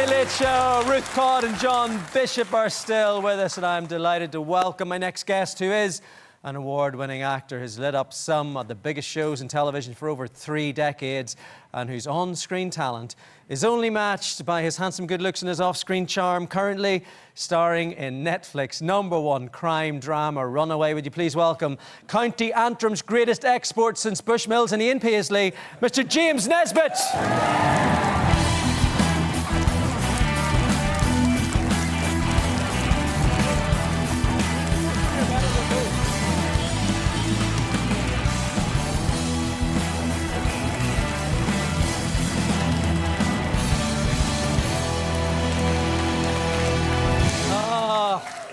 Saturday Late Show. Ruth Codd and John Bishop are still with us, and I'm delighted to welcome my next guest, who is an award-winning actor who's lit up some of the biggest shows in television for over 3 decades, and whose on-screen talent is only matched by his handsome good looks and his off-screen charm. Currently starring in Netflix #1 crime drama Runaway. Would you please welcome County Antrim's greatest export since Bushmills and Ian Paisley, Mr. James Nesbitt.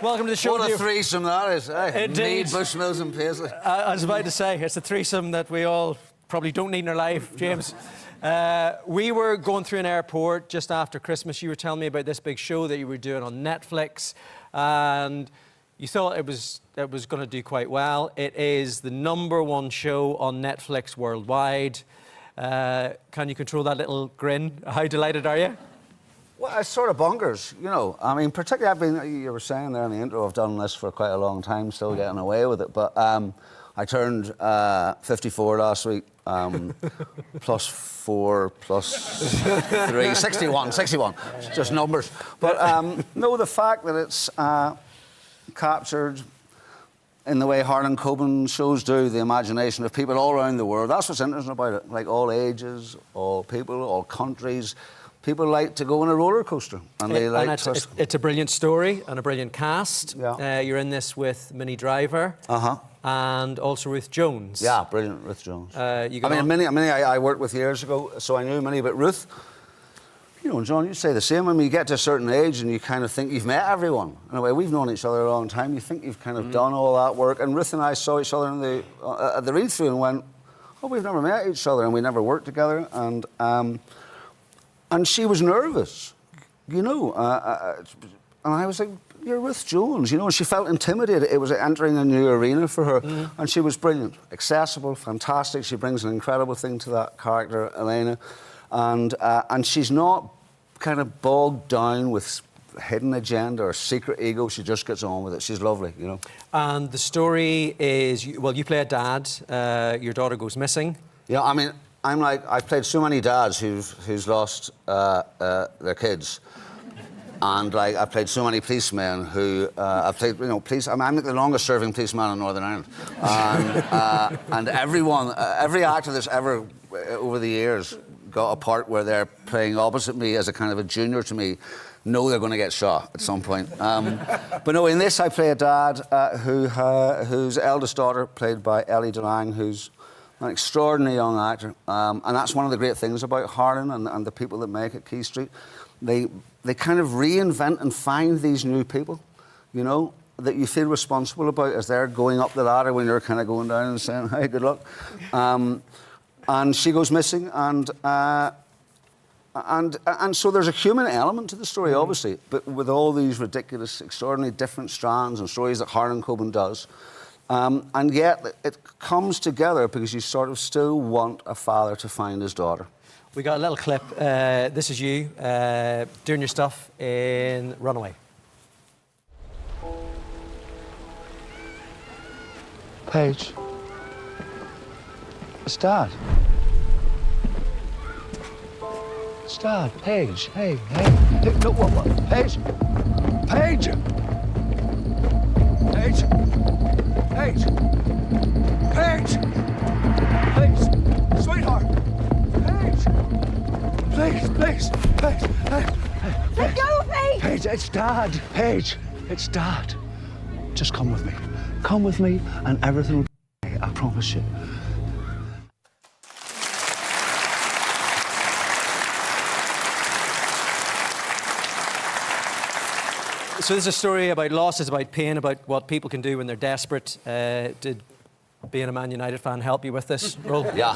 Welcome to the show. What a threesome that is, eh? Indeed. Me, Bushmills and Paisley. I was about to say, it's a threesome that we all probably don't need in our life, James. We were going through an airport just after Christmas. You were telling me about this big show that you were doing on Netflix, and you thought it was going to do quite well. It is the #1 show on Netflix worldwide. Can you control that little grin? How delighted are you? Well, it's sort of bonkers, you know. I mean, particularly, you were saying there in the intro, I've done this for quite a long time, still getting away with it. But I turned 54 last week, +4, +3, 61, just numbers. But no, the fact that it's captured in the way Harlan Coben shows do, the imagination of people all around the world, that's what's interesting about it. Like all ages, all people, all countries. People like to go on a roller coaster, and they like. And it's a brilliant story and a brilliant cast. Yeah. You're in this with Minnie Driver, and also Ruth Jones. Yeah, brilliant, Ruth Jones. Minnie, I worked with years ago, so I knew Minnie, but Ruth, you know, John, you say the same. When you get to a certain age and you kind of think you've met everyone. In a way, we've known each other a long time. You think you've kind of done all that work, and Ruth and I saw each other in at the read-through and went, "Oh, we've never met each other, and we never worked together." And she was nervous, you know. And I was like, "You're Ruth Jones," you know. And she felt intimidated. It was entering a new arena for her. And she was brilliant, accessible, fantastic. She brings an incredible thing to that character, Elena. And she's not kind of bogged down with hidden agenda or secret ego. She just gets on with it. She's lovely, you know. And the story is, well, you play a dad. Your daughter goes missing. Yeah, I mean, I've played so many dads who's lost their kids, and like I've played so many policemen who I've played, you know, police. I'm like the longest-serving policeman in Northern Ireland, and every actor that's ever over the years got a part where they're playing opposite me as a kind of a junior to me, know they're going to get shot at some point. But no, in this I play a dad whose eldest daughter, played by Ellie DeLange, who's an extraordinary young actor, and that's one of the great things about Harlan and the people that make it, Quay Street. They kind of reinvent and find these new people, you know, that you feel responsible about as they're going up the ladder when you're kind of going down and saying, "Hey, good luck." And she goes missing, and so there's a human element to the story, obviously, but with all these ridiculous, extraordinarily different strands and stories that Harlan Coben does. And yet it comes together because you sort of still want a father to find his daughter. We got a little clip. This is you doing your stuff in Runaway. Paige. It's Dad. It's Dad. Paige. Hey. No, what? Paige. Paige. Paige. Paige! Paige! Please! Sweetheart! Paige! Please! Paige! Let go of me! Paige, it's Dad! Paige, it's Dad. Just come with me. Come with me and everything will be okay, I promise you. So this is a story about loss, it's about pain, about what people can do when they're desperate. Did being a Man United fan help you with this role? Yeah.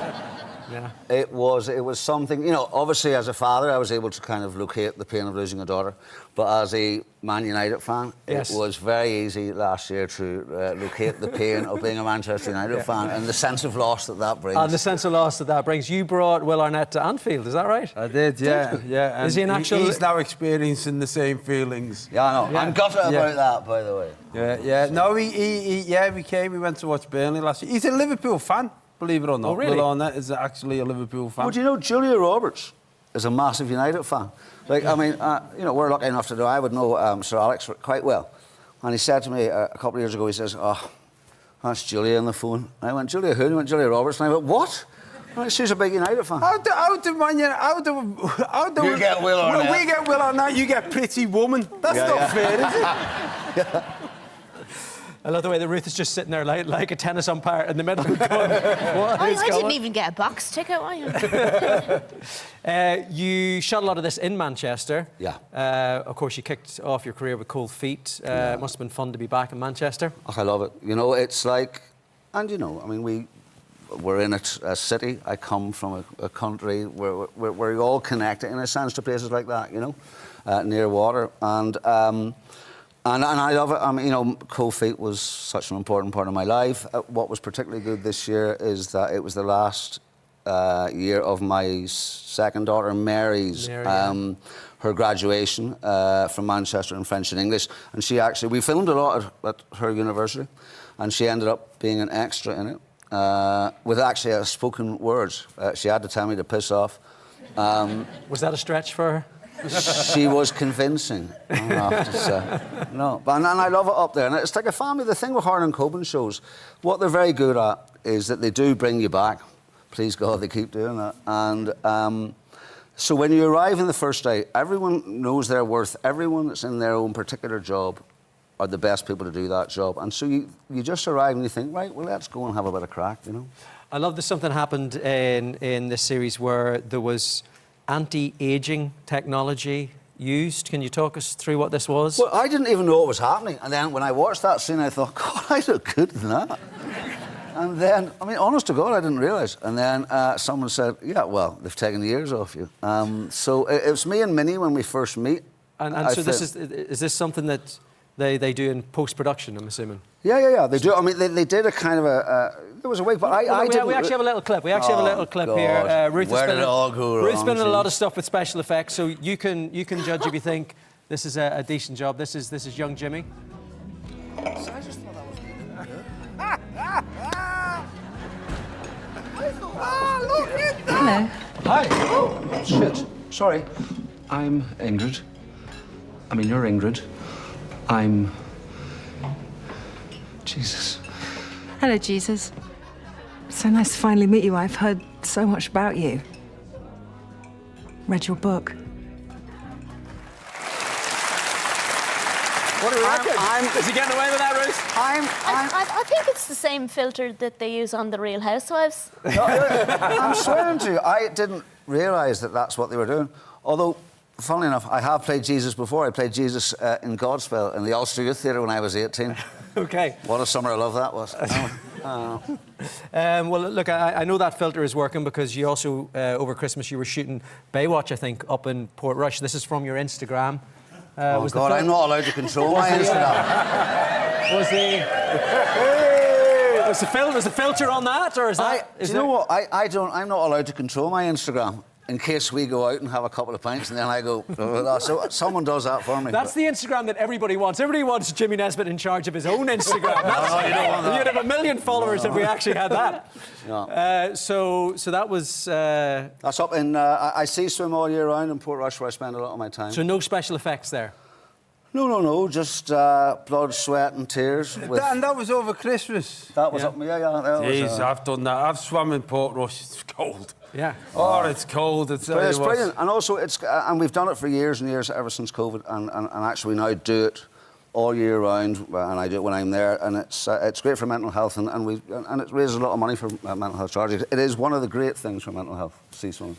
Yeah. It was something, you know, obviously as a father I was able to kind of locate the pain of losing a daughter, but as a Man United fan, Yes. it was very easy last year to locate the pain of being a Manchester United fan and the sense of loss that brings. And the sense of loss that brings. You brought Will Arnett to Anfield, is that right? I did, yeah. And Is he an actual... He's now experiencing the same feelings. Yeah, I know. Yeah. I'm gutted about that, by the way. Yeah. No, we came. We went to watch Burnley last year. He's a Liverpool fan, believe it or not. Oh, really? Will Arnett is actually a Liverpool fan. Well, do you know Julia Roberts is a massive United fan? Like, I mean, you know, we're lucky enough to know. I would know Sir Alex quite well, and he said to me a couple of years ago. He says, "Oh, that's Julia on the phone." And I went, "Julia who?" And he went, "Julia Roberts." And I went, "What?" And she's a big United fan. How do You get Will Arnett. Well, we get Will Arnett, you get Pretty Woman. That's not fair, is it? I love the way that Ruth is just sitting there like a tennis umpire in the middle going, what I is didn't going? even get a box ticket. You shot a lot of this in Manchester. Yeah. Of course, you kicked off your career with cold feet. It must have been fun to be back in Manchester. Oh, I love it. You know, it's like, and you know, I mean, we're in a city. I come from a country where we're all connected in a sense to places like that, you know, near water. And I love it. I mean, you know, cold feet was such an important part of my life. What was particularly good this year is that it was the last year of my second daughter, Mary's, her graduation from Manchester in French and English. And we filmed a lot at her university, and she ended up being an extra in it with actually a spoken words. She had to tell me to piss off. Was that a stretch for her? She was convincing, I have to say. No, and I love it up there. And it's like a family. The thing with Harlan Coben shows, what they're very good at is that they do bring you back. Please God, they keep doing that. And so when you arrive in the first day, everyone knows their worth. Everyone that's in their own particular job are the best people to do that job. And so you just arrive and you think, right, well, let's go and have a bit of crack, you know. I love that something happened in this series where there was anti-aging technology used. Can you talk us through what this was? Well, I didn't even know it was happening. And then when I watched that scene, I thought, God, I look good in that. And then, I mean, honest to God, I didn't realise. And then someone said, yeah, well, they've taken the ears off you. So it was me and Minnie when we first meet. And so is this something that they do in post-production, I'm assuming? Yeah, they do. I mean, they did a kind of there was a week, but I didn't... We actually have a little clip. Here. Ruth Where did it all go wrong? Ruth's been in a lot of stuff with special effects, so you can judge if you think this is a decent job. This is young Jimmy. I just thought that was good. Hello. Hi. Oh, shit. Sorry. I'm Ingrid. I mean, you're Ingrid. I'm... Jesus. Hello, Jesus. So nice to finally meet you. I've heard so much about you. Read your book. What do we reckon? Is he getting away with that, Ruth? I think it's the same filter that they use on The Real Housewives. I'm swearing to you, I didn't realise that that's what they were doing. Although, funnily enough, I have played Jesus before. I played Jesus in Godspell in the Ulster Youth Theatre when I was 18. Okay. What a summer of love that was. Well, look, I know that filter is working because you also, over Christmas, you were shooting Baywatch, I think, up in Portrush. This is from your Instagram. Oh, God, I'm not allowed to control my Instagram. Was the filter on that, or is that... Do you know what? I'm not allowed to control my Instagram in case we go out and have a couple of pints and then I go... So someone does that for me. That's the Instagram that everybody wants. Everybody wants Jimmy Nesbitt in charge of his own Instagram. No, you don't want that. You'd have 1 million followers if we actually had that. No. So that was... That's up in... I sea swim all year round in Portrush where I spend a lot of my time. So no special effects there? No. Just blood, sweat and tears. And that was over Christmas. That was up... Yeah. Jeez, I've done that. I've swum in Portrush. It's cold. Yeah. Oh, it's cold. It's brilliant. And also, and we've done it for years and years, ever since COVID, and actually we now do it all year round, and I do it when I'm there, and it's great for mental health, and it raises a lot of money for mental health charges. It is one of the great things for mental health, sea swimming.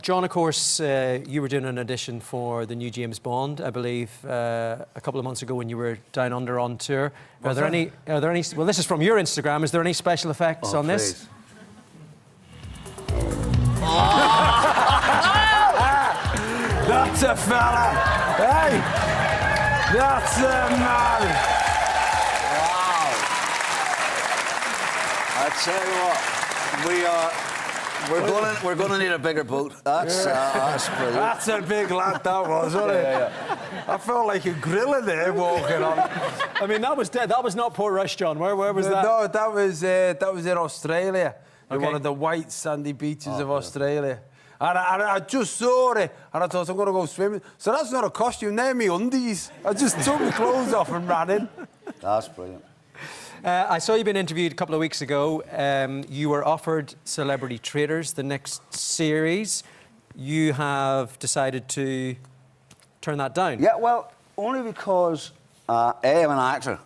John, of course, you were doing an audition for the new James Bond, I believe, a couple of months ago when you were down under on tour. Are there any? Well, this is from your Instagram. Is there any special effects on this? That's a fella. Hey, that's a man. Wow. I tell you what, we're going to need a bigger boat. That's brilliant. That's a big lad, that was, wasn't it? Yeah. I felt like a gorilla there walking on. I mean, that was dead. That was not Port Rush, John. Where was that? No, that was in Australia. In Okay. one of the white sandy beaches of Australia. And I just saw it, and I thought, I'm going to go swimming. So that's not a costume, they're me undies. I just took my clothes off and ran in. That's brilliant. I saw you been interviewed a couple of weeks ago. You were offered Celebrity Traders, the next series. You have decided to turn that down. Yeah, well, only because A, I'm an actor,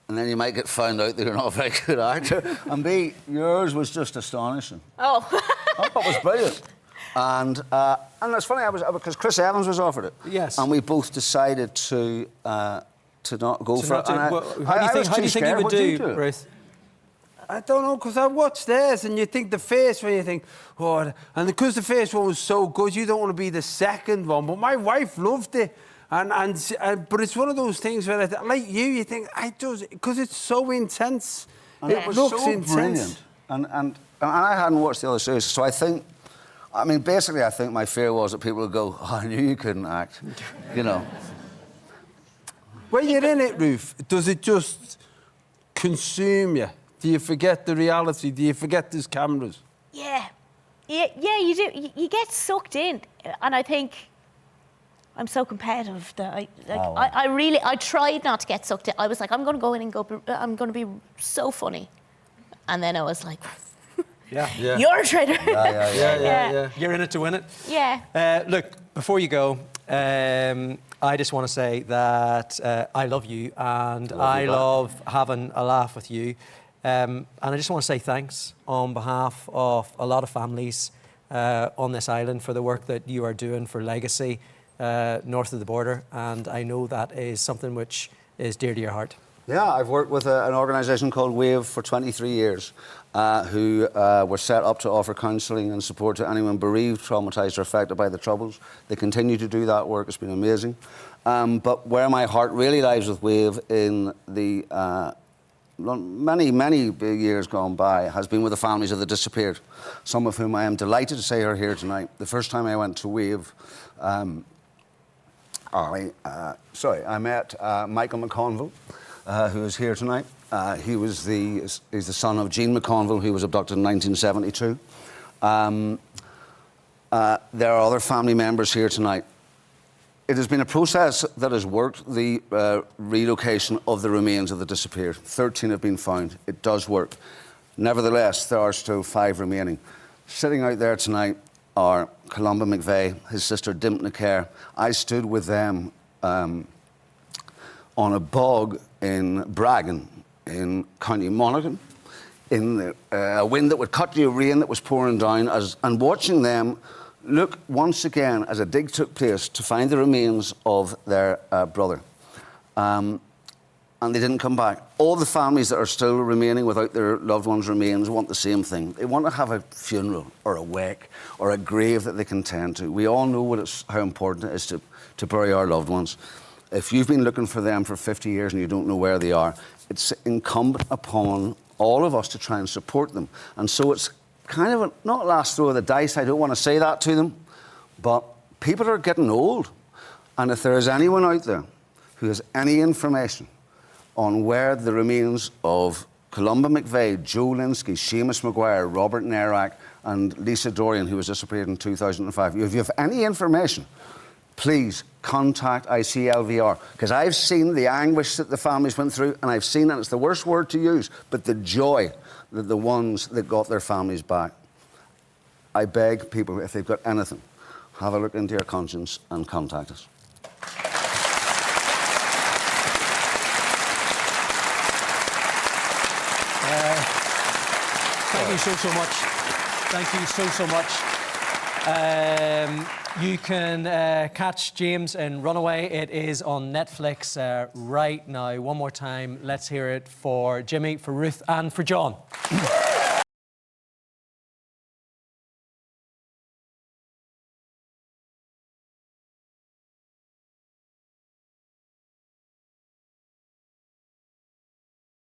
and then you might get found out that you're not a very good actor, and B, yours was just astonishing. Oh. I thought it was brilliant. And it's funny, because Chris Evans was offered it. Yes. And we both decided to not go for it. And How do you think you would do, Ruth? I don't know, because I watched theirs, and you think the first one, you think, oh, and because the first one was so good, you don't want to be the second one. But my wife loved it. But it's one of those things where, like you think, because it's so intense. And it was looks so intense. brilliant. And I hadn't watched the other series, so I think, basically, I think my fear was that people would go, oh, I knew you couldn't act, you know. When you're in it, Ruth, does it just consume you? Do you forget the reality? Do you forget there's cameras? Yeah, you do. You get sucked in, and I think I'm so competitive that I tried not to get sucked in. I was like, I'm going to go in and I'm going to be so funny, and then I was like, Yeah. you're a traitor. Yeah. You're in it to win it. Yeah. Look, before you go, I just want to say that I love you, and I love having a laugh with you. And I just want to say thanks on behalf of a lot of families on this island for the work that you are doing for Legacy north of the border. And I know that is something which is dear to your heart. Yeah, I've worked with an organisation called WAVE for 23 years, who were set up to offer counselling and support to anyone bereaved, traumatised or affected by the Troubles. They continue to do that work. It's been amazing. But where my heart really lies with WAVE in the many years gone by has been with the families of the disappeared, some of whom I am delighted to say are here tonight. The first time I went to WAVE, I met Michael McConville, who is here tonight. He's the son of Jean McConville, who was abducted in 1972. There are other family members here tonight. It has been a process that has worked, the relocation of the remains of the disappeared. 13 have been found. It does work. Nevertheless, there are still 5 remaining. Sitting out there tonight are Columba McVeigh, his sister Dimp Nacair. I stood with them on a bog in Bragan in County Monaghan, in a wind that would cut you, rain that was pouring down, and watching them look once again as a dig took place to find the remains of their brother. And they didn't come back. All the families that are still remaining without their loved ones' remains want the same thing. They want to have a funeral or a wake or a grave that they can tend to. We all know how important it is to bury our loved ones. If you've been looking for them for 50 years and you don't know where they are, it's incumbent upon all of us to try and support them. And so it's kind of not last throw of the dice, I don't want to say that to them, but people are getting old. And if there is anyone out there who has any information on where the remains of Columba McVeigh, Joe Linsky, Seamus Maguire, Robert Narak and Lisa Dorian, who was disappeared in 2005, if you have any information, please contact ICLVR, because I've seen the anguish that the families went through, and I've seen, and it's the worst word to use, but the joy that the ones that got their families back. I beg people, if they've got anything, have a look into your conscience and contact us. Thank you so much. Thank you so much. You can catch James in Runaway. It is on Netflix right now. One more time, let's hear it for Jimmy, for Ruth and for John.